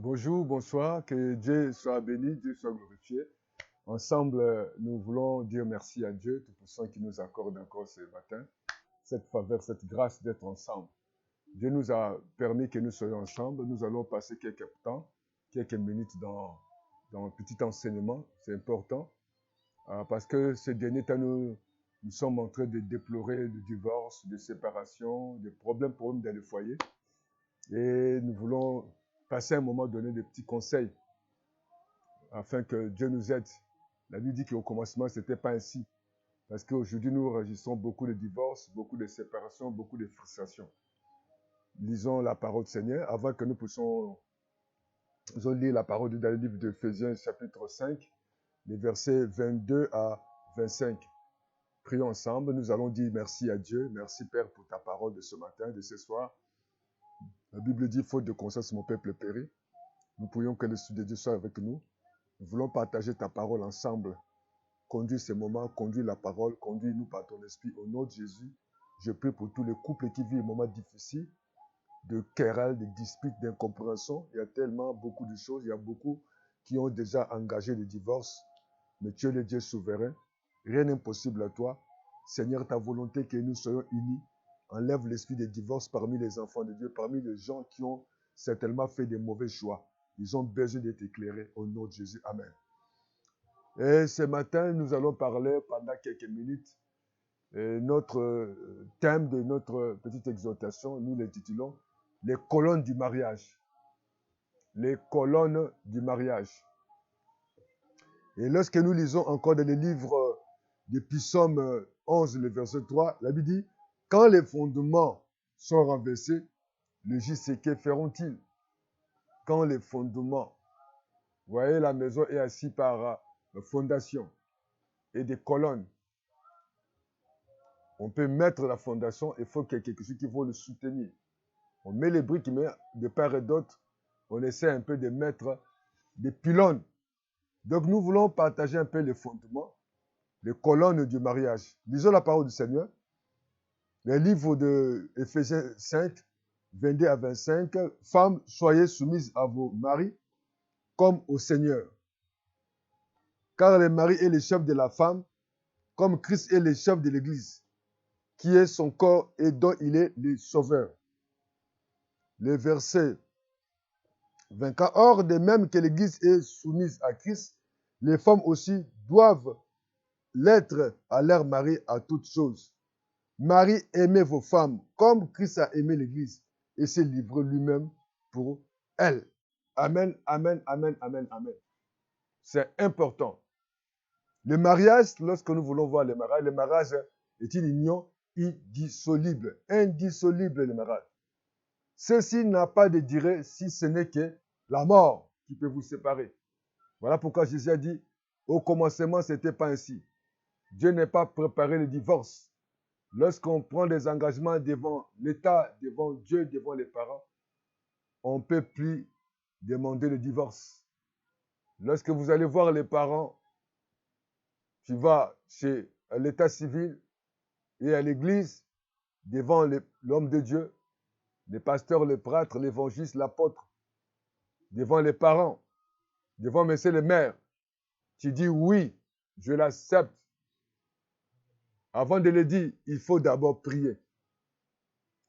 Bonjour, bonsoir, que Dieu soit béni, Dieu soit glorifié. Ensemble, nous voulons dire merci à Dieu, Tout-Puissant, qui nous accorde encore ce matin cette faveur, cette grâce d'être ensemble. Dieu nous a permis que nous soyons ensemble. Nous allons passer quelques temps, quelques minutes dans un petit enseignement. C'est important parce que ces derniers temps, nous sommes en train de déplorer le divorce, des séparations, des problèmes dans les foyers. Et nous voulons passer un moment, donner des petits conseils afin que Dieu nous aide. La Bible dit qu'au commencement, ce n'était pas ainsi. Parce qu'aujourd'hui, nous enregistrons beaucoup de divorces, beaucoup de séparations, beaucoup de frustrations. Lisons la parole du Seigneur avant que nous puissions lire la parole dans le livre d'Éphésiens, chapitre 5, les versets 22 à 25. Prions ensemble. Nous allons dire merci à Dieu. Merci, Père, pour ta parole de ce matin, de ce soir. La Bible dit, faute de conscience, mon peuple périt. Nous prions que l'Esprit de Dieu soit avec nous. Nous voulons partager ta parole ensemble. Conduis ces moments, conduis la parole, conduis-nous par ton esprit. Au nom de Jésus, je prie pour tous les couples qui vivent des moments difficiles, de querelles, de disputes, d'incompréhension. Il y a tellement beaucoup de choses. Il y a beaucoup qui ont déjà engagé le divorce. Mais tu es le Dieu souverain. Rien n'est impossible à toi. Seigneur, ta volonté que nous soyons unis. Enlève l'esprit de divorce parmi les enfants de Dieu, parmi les gens qui ont certainement fait des mauvais choix. Ils ont besoin d'être éclairés. Au nom de Jésus. Amen. Et ce matin, nous allons parler pendant quelques minutes. Notre thème de notre petite exhortation, nous l'intitulons « Les colonnes du mariage ». Les colonnes du mariage. Et lorsque nous lisons encore dans le livre de Psaume 11, le verset 3, la Bible dit « Quand les fondements sont renversés, le JC, que feront-ils » Quand les fondements, vous voyez, la maison est assise par fondation et des colonnes. On peut mettre la fondation, il faut qu'il y ait quelque chose qui va le soutenir. On met les briques, mais de part et d'autre, on essaie un peu de mettre des pylônes. Donc nous voulons partager un peu les fondements, les colonnes du mariage. Lisons la parole du Seigneur. Le livre de Éphésiens 5, 22 à 25. Femmes, soyez soumises à vos maris comme au Seigneur. Car le mari est le chef de la femme, comme Christ est le chef de l'Église, qui est son corps et dont il est le sauveur. Le verset 24. Or, de même que l'Église est soumise à Christ, les femmes aussi doivent l'être à leur mari à toutes choses. Marie, aimez vos femmes comme Christ a aimé l'Église et s'est livré lui-même pour elle. Amen, amen, amen, amen, amen. C'est important. Le mariage, lorsque nous voulons voir le mariage est une union indissoluble. Indissoluble, le mariage. Ceci n'a pas de durée si ce n'est que la mort qui peut vous séparer. Voilà pourquoi Jésus a dit, au commencement, ce n'était pas ainsi. Dieu n'a pas préparé le divorce. Lorsqu'on prend des engagements devant l'État, devant Dieu, devant les parents, on ne peut plus demander le divorce. Lorsque vous allez voir les parents, tu vas chez l'État civil et à l'église, devant l'homme de Dieu, les pasteurs, les prêtres, l'évangéliste, l'apôtre, devant les parents, devant monsieur le maire, tu dis oui, je l'accepte. Avant de le dire, il faut d'abord prier.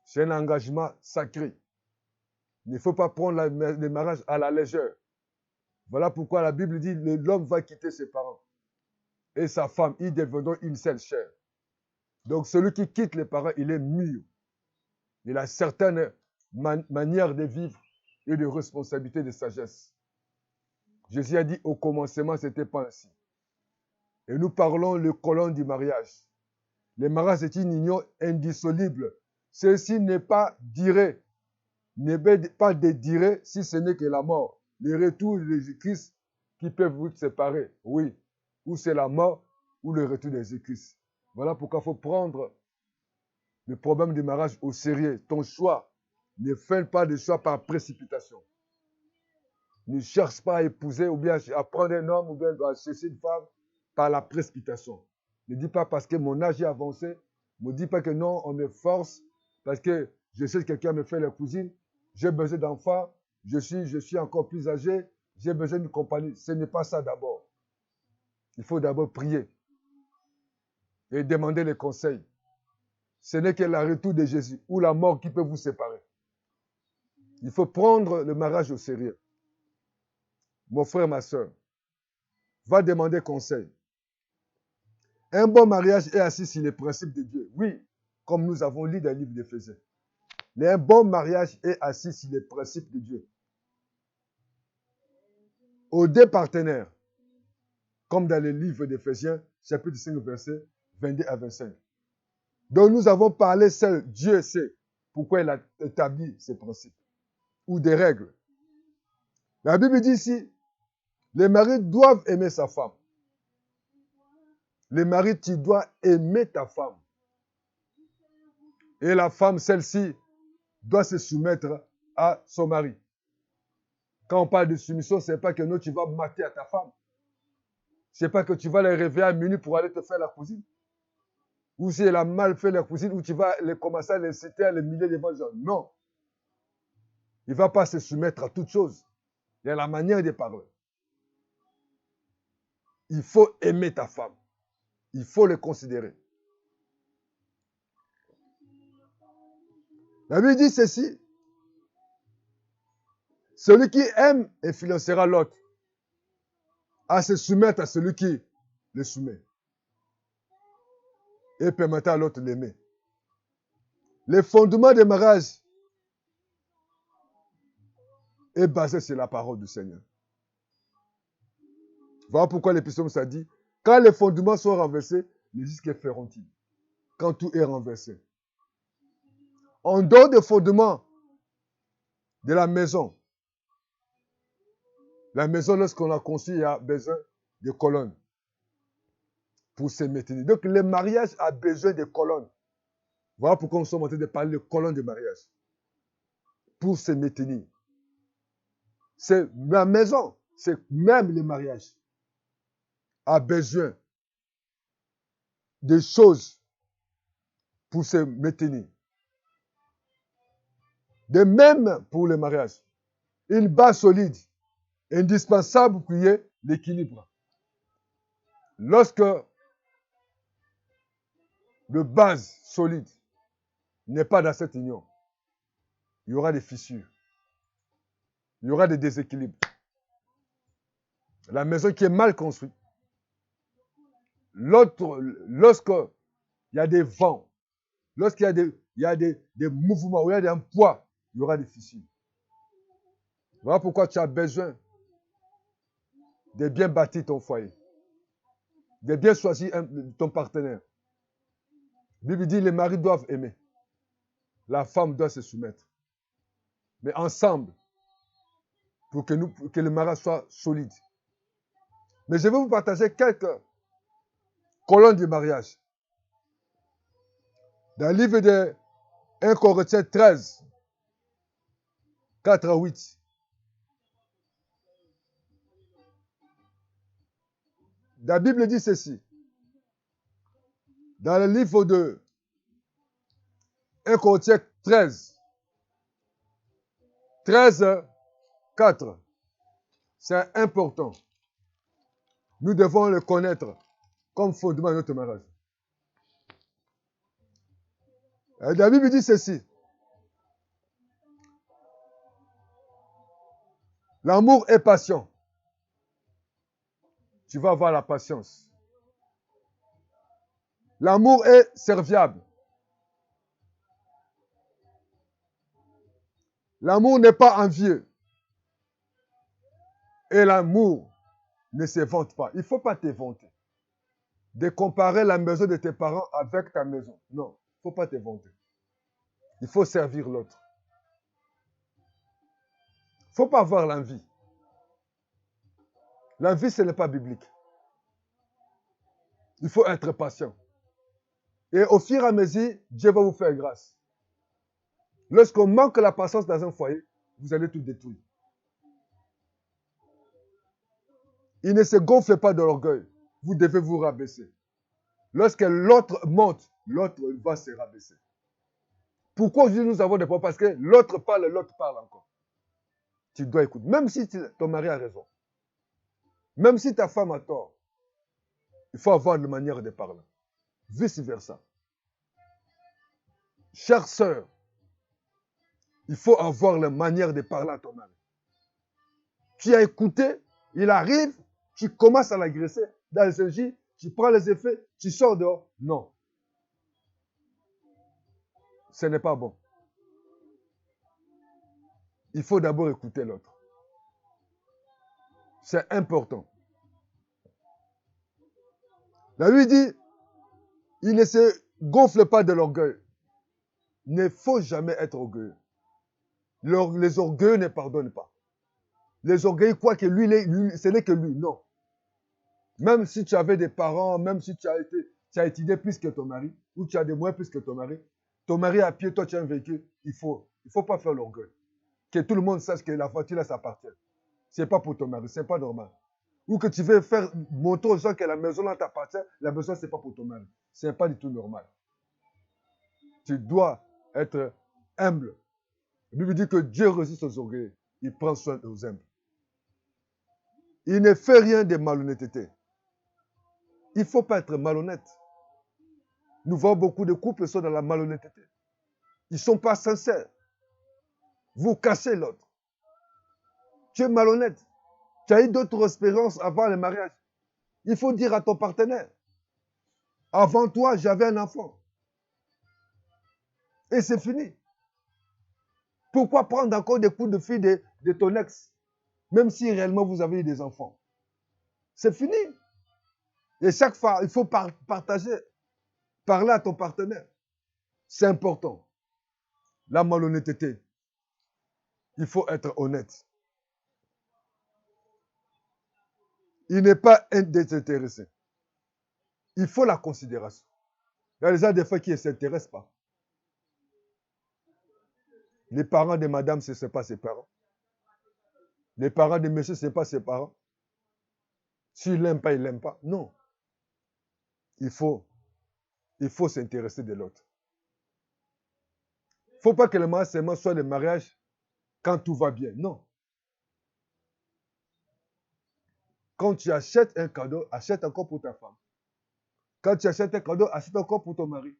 C'est un engagement sacré. Il ne faut pas prendre le mariage à la légère. Voilà pourquoi la Bible dit que l'homme va quitter ses parents et sa femme, ils deviendront une seule chair. Donc celui qui quitte les parents, il est mûr. Il a certaines manières de vivre et de responsabilité, de sagesse. Jésus a dit au commencement, ce n'était pas ainsi. Et nous parlons le colon du mariage. Le mariage est une union indissoluble. Ceci n'est pas duré, n'est pas de durée si ce n'est que la mort. Le retour de Jésus-Christ qui peut vous séparer. Oui. Ou c'est la mort ou le retour de Jésus-Christ. Voilà pourquoi il faut prendre le problème du mariage au sérieux. Ton choix, ne fais pas de choix par précipitation. Ne cherche pas à épouser ou bien à prendre un homme ou bien à chercher une femme par la précipitation. Ne dis pas parce que mon âge est avancé. Ne dis pas que non, on me force parce que je sais que quelqu'un me fait la cousine. J'ai besoin d'enfants. je suis encore plus âgé, j'ai besoin d'une compagnie. Ce n'est pas ça d'abord. Il faut d'abord prier et demander les conseils. Ce n'est que le retour de Jésus ou la mort qui peut vous séparer. Il faut prendre le mariage au sérieux. Mon frère, ma soeur, va demander conseil. Un bon mariage est assis sur les principes de Dieu. Oui, comme nous avons lu dans le livre d'Éphésiens. Mais un bon mariage est assis sur les principes de Dieu. Aux deux partenaires, comme dans le livre d'Éphésiens, chapitre 5, versets 22 à 25. Donc nous avons parlé seul, Dieu sait pourquoi il a établi ces principes ou des règles. La Bible dit ici, les maris doivent aimer sa femme. Les maris, tu dois aimer ta femme. Et la femme, celle-ci, doit se soumettre à son mari. Quand on parle de soumission, ce n'est pas que non, tu vas mater à ta femme. Ce n'est pas que tu vas les réveiller à minuit pour aller te faire la cousine. Ou si elle a mal fait la cousine, ou tu vas commencer à les citer, à les humilier devant les gens. Non. Il ne va pas se soumettre à toutes choses. Il y a la manière de parler. Il faut aimer ta femme. Il faut le considérer. La Bible dit ceci. Celui qui aime influencera l'autre à se soumettre à celui qui le soumet. Et permettra à l'autre d'aimer. Le fondement du mariage est basé sur la parole du Seigneur. Voilà pourquoi l'Épître ça dit, quand les fondements sont renversés, les disques feront-ils? Quand tout est renversé. En dehors des fondements de la maison, lorsqu'on a construit, il y a besoin de colonnes pour se maintenir. Donc, le mariage a besoin de colonnes. Voilà pourquoi nous sommes en train de parler de colonnes de mariage. Pour se maintenir. C'est la maison, c'est même le mariage a besoin de choses pour se maintenir. De même pour le mariage. Une base solide, indispensable pour qu'il y ait l'équilibre. Lorsque le base solide n'est pas dans cette union, il y aura des fissures. Il y aura des déséquilibres. La maison qui est mal construite, lorsqu'il y a des vents, lorsqu'il y a des mouvements, où il y a un poids, il y aura des fissures. Voilà pourquoi tu as besoin de bien bâtir ton foyer, de bien choisir ton partenaire. La Bible dit les maris doivent aimer. La femme doit se soumettre. Mais ensemble, pour que le mariage soit solide. Mais je vais vous partager quelques colonnes du mariage. Dans le livre de 1 Corinthiens 13, 4 à 8. La Bible dit ceci. Dans le livre de 1 Corinthiens 13, 4. C'est important. Nous devons le connaître comme fondement de notre mariage. La Bible dit ceci. L'amour est patient. Tu vas avoir la patience. L'amour est serviable. L'amour n'est pas envieux. Et l'amour ne se vante pas. Il ne faut pas te vanter. De comparer la maison de tes parents avec ta maison. Non, il ne faut pas te vanter. Il faut servir l'autre. Il ne faut pas avoir l'envie. L'envie, ce n'est pas biblique. Il faut être patient. Et au fur et à mesure, Dieu va vous faire grâce. Lorsqu'on manque la patience dans un foyer, vous allez tout détruire. Il ne se gonfle pas de l'orgueil. Vous devez vous rabaisser. Lorsque l'autre monte, l'autre va se rabaisser. Pourquoi aujourd'hui nous avons des problèmes? Parce que l'autre parle encore. tu dois écouter. Même si ton mari a raison. Même si ta femme a tort. Il faut avoir une manière de parler. Vice versa. Chère sœur, il faut avoir la manière de parler à ton mari. Tu as écouté, il arrive, tu commences à l'agresser dans les énergies, tu prends les effets, tu sors dehors. Non. Ce n'est pas bon. Il faut d'abord écouter l'autre. C'est important. La Bible dit, il ne se gonfle pas de l'orgueil. Il ne faut jamais être orgueilleux. Les orgueilleux ne pardonnent pas. Les orgueilleux croient que lui, ce n'est que lui. Non. Même si tu avais des parents, même si tu as étudié plus que ton mari, ou tu as des moyens plus que ton mari à pied, toi tu as un véhicule, il faut pas faire l'orgueil. Que tout le monde sache que la voiture là s'appartient. Ce n'est pas pour ton mari, ce n'est pas normal. Ou que tu veux faire montrer aux gens que la maison là t'appartient, la maison ce n'est pas pour ton mari. Ce n'est pas du tout normal. Tu dois être humble. La Bible dit que Dieu résiste aux orgueilleux. Il prend soin aux humbles. Il ne fait rien de malhonnêteté. Il ne faut pas être malhonnête. Nous voyons beaucoup de couples sont dans la malhonnêteté. Ils ne sont pas sincères. Vous cassez l'autre. Tu es malhonnête. Tu as eu d'autres expériences avant le mariage. Il faut dire à ton partenaire, avant toi, j'avais un enfant. Et c'est fini. Pourquoi prendre encore des coups de fil de ton ex, même si réellement vous avez eu des enfants? C'est fini. Et chaque fois, il faut partager, parler à ton partenaire. C'est important. La malhonnêteté. Il faut être honnête. Il n'est pas désintéressé. Il faut la considération. Il y a des gens des fois qui ne s'intéressent pas. Les parents de madame, ce n'est pas ses parents. Les parents de monsieur, ce n'est pas ses parents. S'il n'aime pas, il n'aime pas. Non. Il faut s'intéresser de l'autre. Il ne faut pas que le mariage seulement soit le mariage quand tout va bien. Non. Quand tu achètes un cadeau, achète encore pour ta femme. Quand tu achètes un cadeau, achète encore pour ton mari.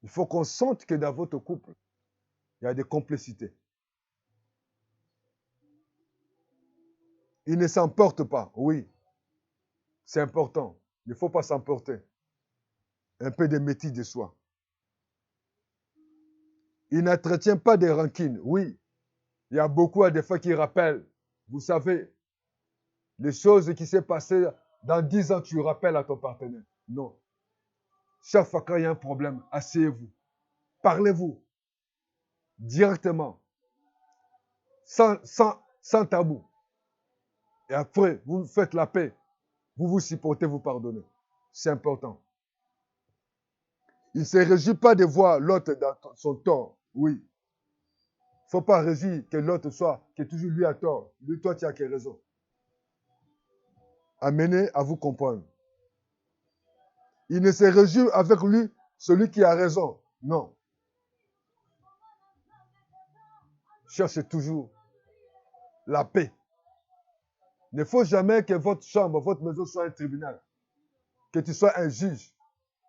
Il faut qu'on sente que dans votre couple, il y a des complicités. Il ne s'emporte pas. Oui, c'est important. Il ne faut pas s'emporter. Un peu de métis de soi. Il n'entretient pas de rancune. Oui, il y a beaucoup des fois qui rappellent. Vous savez, les choses qui s'est passées dans 10 ans, tu rappelles à ton partenaire. Non. Chaque fois qu'il y a un problème, asseyez-vous. Parlez-vous. Directement. Sans tabou. Et après, vous faites la paix. Vous vous supportez, vous pardonnez. C'est important. Il ne se réjouit pas de voir l'autre dans son tort. Oui. Il ne faut pas réjouir que l'autre soit, que toujours lui a tort. Lui, toi, tu as quelle raison. Amenez à vous comprendre. Il ne se réjouit avec lui, celui qui a raison. Non. Cherchez toujours la paix. Il ne faut jamais que votre chambre, votre maison soit un tribunal. Que tu sois un juge.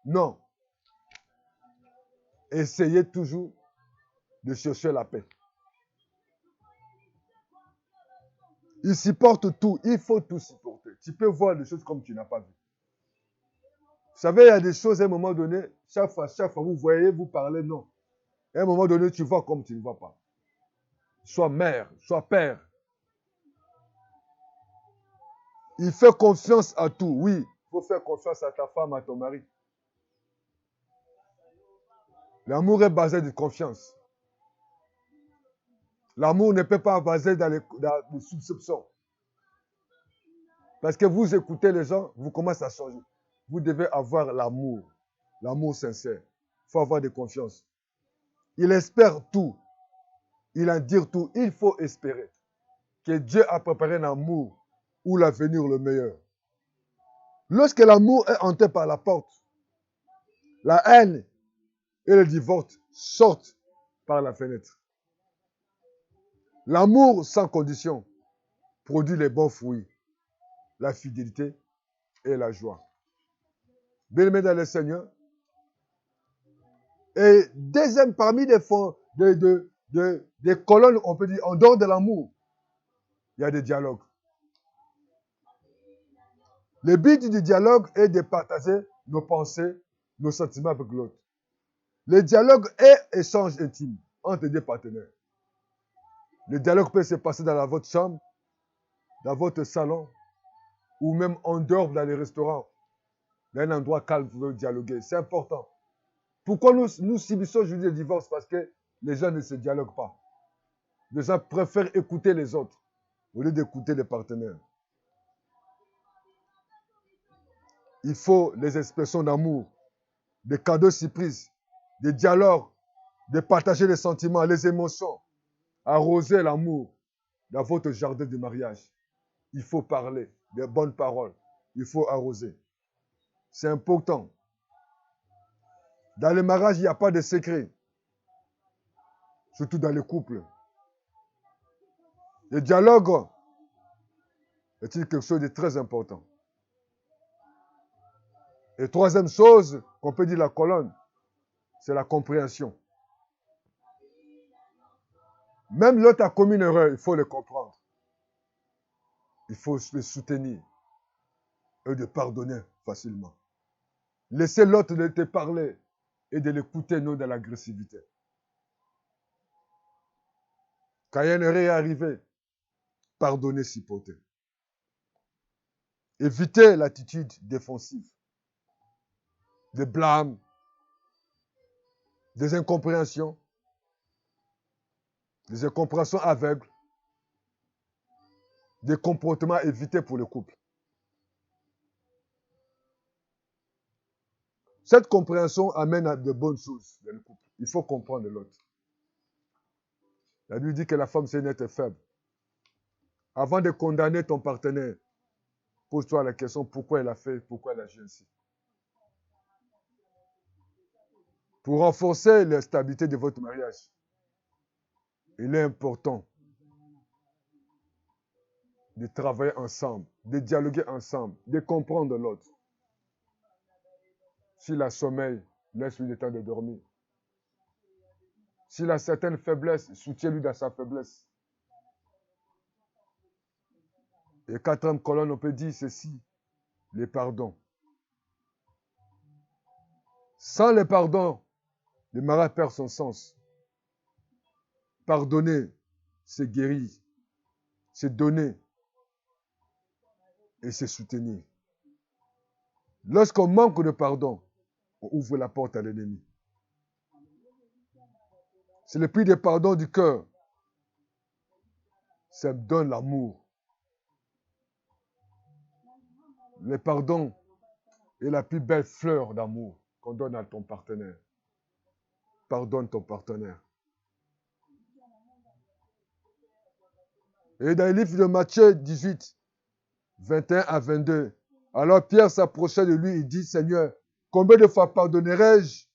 Non. Essayez toujours de chercher la paix. Il supporte tout. Il faut tout supporter. Tu peux voir des choses comme tu n'as pas vu. Vous savez, il y a des choses à un moment donné, chaque fois, vous voyez, vous parlez, non. À un moment donné, tu vois comme tu ne vois pas. Sois mère, sois père. Il fait confiance à tout. Oui, il faut faire confiance à ta femme, à ton mari. L'amour est basé de confiance. L'amour ne peut pas basé dans les soupçons. Parce que vous écoutez les gens, vous commencez à changer. Vous devez avoir l'amour. L'amour sincère. Il faut avoir de confiance. Il espère tout. Il en dit tout. Il faut espérer que Dieu a préparé un amour ou l'avenir le meilleur. Lorsque l'amour est entré par la porte, la haine et le divorce sortent par la fenêtre. L'amour sans condition produit les bons fruits, la fidélité et la joie. Bien-aimés dans le Seigneur. Et deuxième, parmi des colonnes, on peut dire, en dehors de l'amour, il y a des dialogues. Le but du dialogue est de partager nos pensées, nos sentiments avec l'autre. Le dialogue est échange intime entre deux partenaires. Le dialogue peut se passer dans votre chambre, dans votre salon, ou même en dehors dans les restaurants. Il y a un endroit calme pour dialoguer. C'est important. Pourquoi nous subissons aujourd'hui le divorce? Parce que les gens ne se dialoguent pas. Les gens préfèrent écouter les autres au lieu d'écouter les partenaires. Il faut les expressions d'amour, des cadeaux surprises, des dialogues, de partager les sentiments, les émotions, arroser l'amour dans votre jardin de mariage. Il faut parler des bonnes paroles. Il faut arroser. C'est important. Dans le mariage, il n'y a pas de secret. Surtout dans les couples. Le dialogue est quelque chose de très important. Et troisième chose qu'on peut dire la colonne, c'est la compréhension. Même l'autre a commis une erreur, il faut le comprendre. Il faut le soutenir et de pardonner facilement. Laissez l'autre de te parler et de l'écouter, non de l'agressivité. Quand il y a une erreur arrivée, pardonnez s'il peut. Évitez l'attitude défensive, des blâmes, des incompréhensions aveugles, des comportements évités pour le couple. Cette compréhension amène à de bonnes choses dans le couple. Il faut comprendre l'autre. La Bible dit que la femme, c'est une être faible. Avant de condamner ton partenaire, pose-toi la question pourquoi elle a fait, pourquoi elle a agi ainsi. Pour renforcer la stabilité de votre mariage, il est important de travailler ensemble, de dialoguer ensemble, de comprendre l'autre. S'il a sommeil, laisse-lui le temps de dormir. S'il a certaines faiblesses, soutiens-lui dans sa faiblesse. Et quatrième colonne, on peut dire ceci, les pardons. Sans le pardon, le mariage perd son sens. Pardonner, c'est guérir, c'est donner et c'est soutenir. Lorsqu'on manque de pardon, on ouvre la porte à l'ennemi. C'est le prix des pardons du cœur. Ça donne l'amour. Le pardon est la plus belle fleur d'amour qu'on donne à ton partenaire. Pardonne ton partenaire. Et dans le livre de Matthieu 18, 21 à 22, alors Pierre s'approcha de lui et dit, Seigneur, combien de fois pardonnerai-je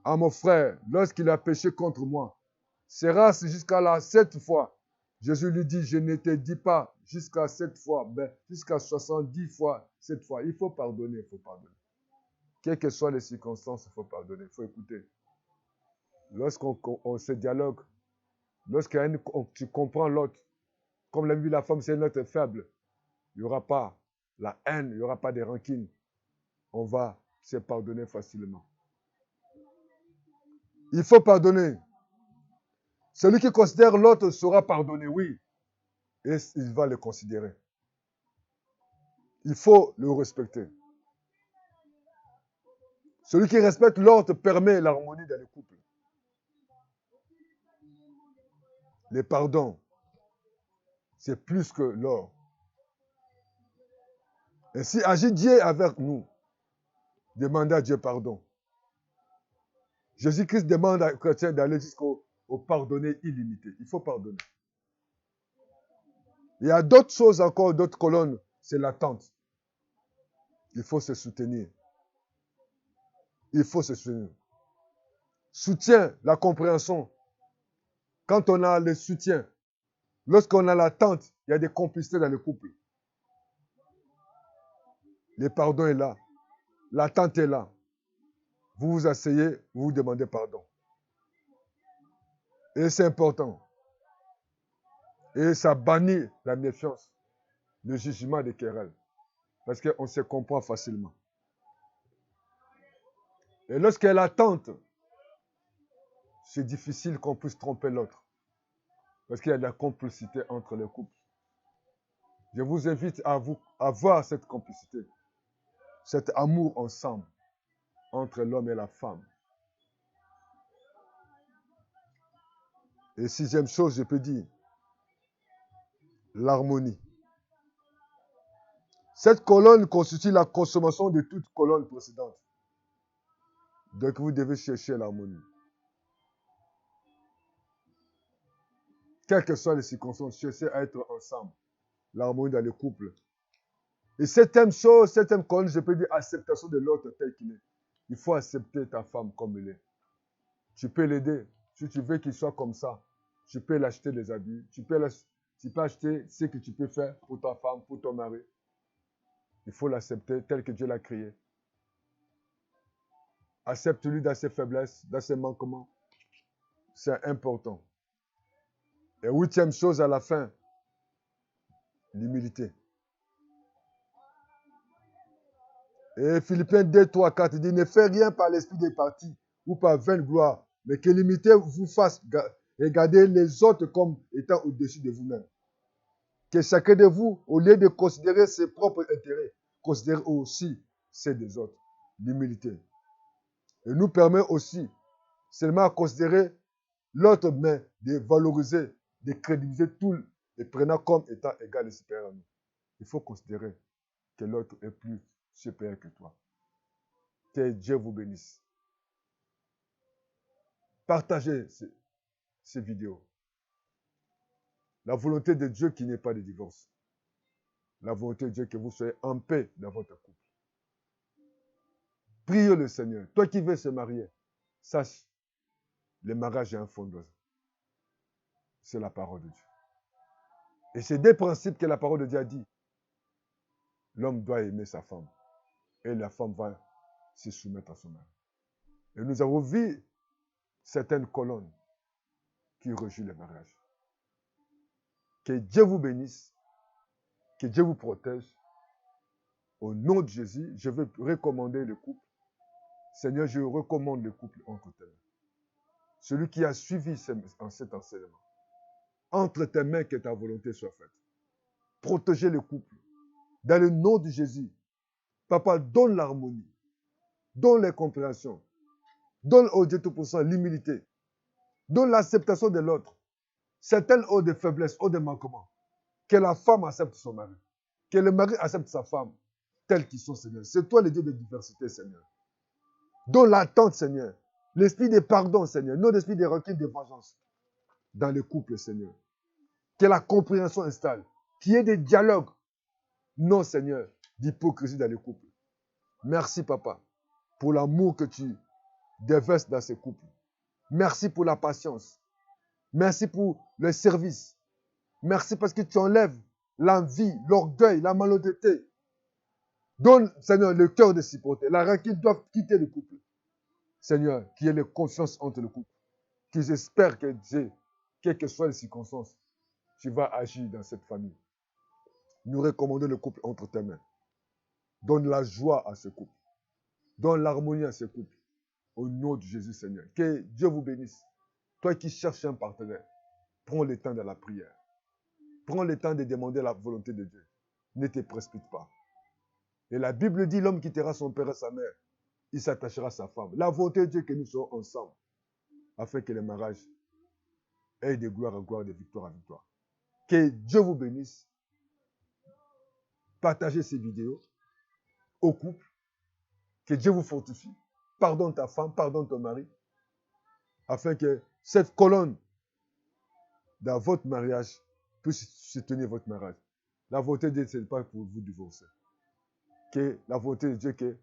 à mon frère lorsqu'il a péché contre moi? Sera-ce jusqu'à la 7 fois? Jésus lui dit, je ne te dis pas jusqu'à 7 fois, mais jusqu'à 70 fois 7 fois. Il faut pardonner, il faut pardonner. Quelles que soient les circonstances, il faut pardonner, il faut écouter. Lorsqu'on se dialogue, lorsque tu comprends l'autre, comme l'a vu la femme, c'est une autre faible, il n'y aura pas la haine, il n'y aura pas de rancune. On va se pardonner facilement. Il faut pardonner. Celui qui considère l'autre sera pardonné, oui. Et il va le considérer. Il faut le respecter. Celui qui respecte l'autre permet l'harmonie dans le couple. Les pardons, c'est plus que l'or. Et si agit Dieu avec nous, demandez à Dieu pardon. Jésus-Christ demande aux chrétiens d'aller jusqu'au pardonner illimité. Il faut pardonner. Il y a d'autres choses encore, d'autres colonnes, c'est l'attente. Il faut se soutenir. Il faut se soutenir. Soutien, la compréhension. Quand on a le soutien, Lorsqu'on a l'attente, il y a des complicités dans le couple. Le pardon est là. L'attente est là. Vous vous asseyez, vous vous demandez pardon. Et c'est important. Et ça bannit la méfiance, le jugement des querelles. Parce qu'on se comprend facilement. Et lorsqu'il y a l'attente, c'est difficile qu'on puisse tromper l'autre. Parce qu'il y a de la complicité entre les couples. Je vous invite à voir cette complicité, cet amour ensemble entre l'homme et la femme. Et sixième chose, je peux dire, l'harmonie. Cette colonne constitue la consommation de toute colonne précédente. Donc vous devez chercher l'harmonie. Quelles que soient les circonstances, cherchez à être ensemble. L'harmonie dans le couple. Et septième chose, septième colonne, je peux dire acceptation de l'autre tel qu'il est. Il faut accepter ta femme comme elle est. Tu peux l'aider. Si tu veux qu'il soit comme ça, tu peux l'acheter les habits. Tu peux acheter ce que tu peux faire pour ta femme, pour ton mari. Il faut l'accepter tel que Dieu l'a créé. Accepte-lui dans ses faiblesses, dans ses manquements. C'est important. Et huitième chose à la fin, l'humilité. Et Philippiens 2, 3, 4 dit, ne faites rien par l'esprit des partis ou par vaine gloire, mais que l'humilité vous fasse regarder les autres comme étant au-dessus de vous-même. Que chacun de vous, au lieu de considérer ses propres intérêts, considère aussi ceux des autres. L'humilité. Et nous permet aussi seulement à considérer l'autre, mais de valoriser, de crédibiliser tout et prenant comme étant égal et supérieur à nous. Il faut considérer que l'autre est plus supérieur que toi. Que Dieu vous bénisse. Partagez ces vidéos. La volonté de Dieu qui n'est pas de divorce. La volonté de Dieu que vous soyez en paix dans votre couple. Priez le Seigneur. Toi qui veux se marier, sache, le mariage est un fondement. C'est la parole de Dieu. Et c'est des principes que la parole de Dieu a dit. L'homme doit aimer sa femme. Et la femme va se soumettre à son mari. Et nous avons vu certaines colonnes qui rejouent le mariage. Que Dieu vous bénisse. Que Dieu vous protège. Au nom de Jésus, je veux recommander le couple. Seigneur, je recommande le couple entre tes mains. Celui qui a suivi cet enseignement. Entre tes mains, que ta volonté soit faite. Protégez le couple. Dans le nom de Jésus. Papa, donne l'harmonie. Donne la compréhension. Donne au Dieu Tout-Puissant l'humilité. Donne l'acceptation de l'autre. Certaines ont des faiblesses, ont des manquements. Que la femme accepte son mari. Que le mari accepte sa femme. Tels qu'ils sont, Seigneur. C'est toi le Dieu de diversité, Seigneur. Donne l'attente, Seigneur. L'esprit de pardon, Seigneur. Non l'esprit de recul, de vengeance. Dans le couple, Seigneur. Que la compréhension installe. Qu'il y ait des dialogues. Non, Seigneur, d'hypocrisie dans le couple. Merci, Papa, pour l'amour que tu déverses dans ces couples. Merci pour la patience. Merci pour le service. Merci parce que tu enlèves l'envie, l'orgueil, la malhonnêteté. Donne, Seigneur, le cœur de supporter. La rancune doivent quitter le couple. Seigneur, qu'il y ait la confiance entre le couple. Qu'ils espèrent que Dieu, quelles que soient les circonstances, tu vas agir dans cette famille. Nous recommandons le couple entre tes mains. Donne la joie à ce couple. Donne l'harmonie à ce couple. Au nom de Jésus, Seigneur. Que Dieu vous bénisse. Toi qui cherches un partenaire, prends le temps de la prière. Prends le temps de demander la volonté de Dieu. Ne te précipite pas. Et la Bible dit, l'homme quittera son père et sa mère. Il s'attachera à sa femme. La volonté de Dieu est que nous soyons ensemble. Afin que le mariage ait de gloire en gloire, de victoire en victoire. Que Dieu vous bénisse. Partagez ces vidéos au couple. Que Dieu vous fortifie. Pardonne ta femme, pardonne ton mari. Afin que cette colonne dans votre mariage puisse soutenir votre mariage. La volonté de Dieu, ce n'est pas pour vous divorcer. Que la volonté de Dieu, que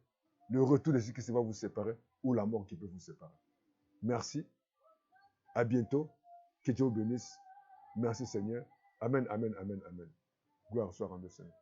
le retour de Jésus-Christ va vous séparer ou la mort qui peut vous séparer. Merci. À bientôt. Que Dieu vous bénisse. Merci Seigneur. Amen, amen, amen, amen. Gloire soit rendue au Seigneur.